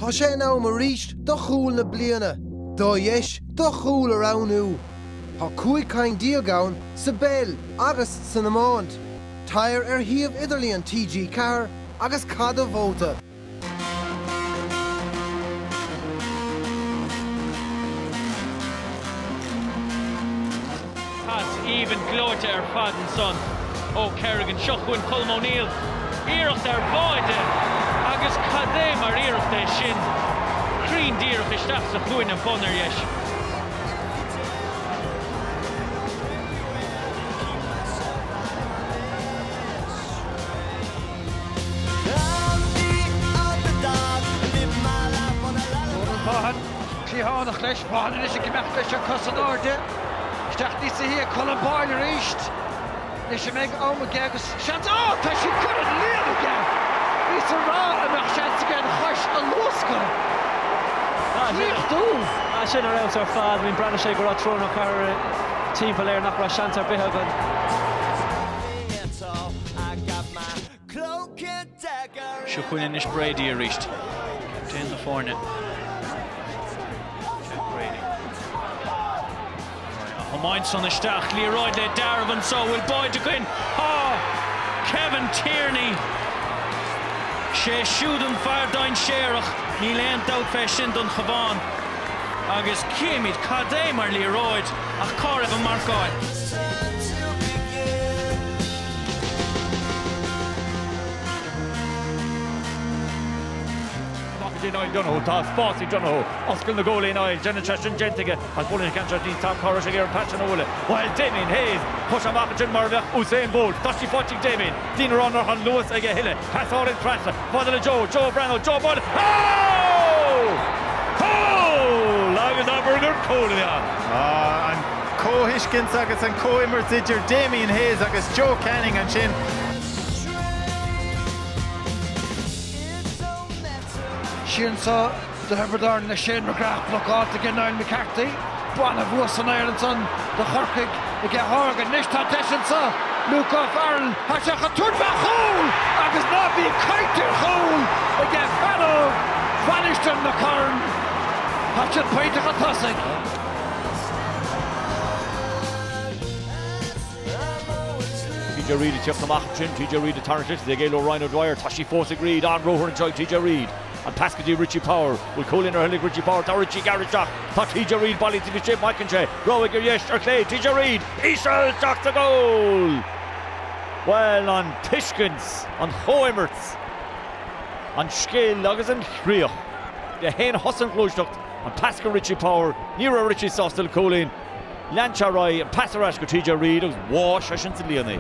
Tá sé ná mar ríist do chúl na bliana, dó dhéis do chúl aránú. Tá cúig cain díogáin sa béil agus san amáint. Táir híomh idirlíon TG Carr agus cad a bhóta. Even glóte fad an son ó Kerrigan Seochún Colm O'Neill iirecht báide agus cadé mar iirecht é sin crín díireach isteach sa chuin an bonar dheis. Páhan clíhánach leis páhan is a gimach leis a cosan áde. Isteach ní sa hí Colin Boyle ríist. Ní sé méid ómage agus seans tá sí chur an líon aige. Ní sa rá amach seans aige an chuis an lúsca. Clíochtú. Sin ar out ar fad, mín brana sé go rá trúna chur timpeall éir nach ra seans ar bithe gan. Seochún is Brady a ríist. Captain na fórne. Mind son isteach, Leroyd le Darvan so will Boyd Gwyn. Kevin Tierney. Sé siúdan fardain séireach, ní leon dát fé sin don chabán. Agus cíimiid cadé mar Leroyd ach cá raibh an marcáid. Donoghue, tá spásí Donoghue, oscail na ggólaí áil, Jenna Cheshin Gentige, as bowling cancer dín Tom Corrish again patch an óla. While Damien Hayes, push am achachin marveh, Usain Bolt, Dashi Fotching Damien, Dean Runner on Lewis again Hille, pass all in Pressa, Father Joe Brano, Joe Ball, Lagus Aberger Colia. And Co Hiskins agus and Co Immerziger, Damien Hayes agus Joe Canning and Shin. Sin sa de Herberdar na Shane McGrath blokáte gen Niall McCarthy. Buan a bhuas an Ireland son de chorcaig I get Horgan nish tá deisian sa Luca Farrell has a turba hole agus ná bhí caiitir hole I get Farrell vanished in the corn has a paint a tossig. TJ Reid is just amachchin, TJ Reid the target, they get Ryan O'Dwyer, Tashi Fosig Reid, on Roher and Joy TJ Reid. And Pascady Richie Power will call in her Hillig Richie Power, Richie Garrett Jock, TJ Reid, Bally to the shape, Mickenche, Rowiger Yesh, or Clay, TJ Reid, Israel Jock the goal! Well, on Tishkins, on Hoemerts, on Skill, Luggers and Shriach, the Hain Husson Closduct, on Pascal Richie Power, Nero Richie Sostel Colin, Lancha Roy, and Passarash TJ Reid, it was Wash, I shouldn't say Leonie.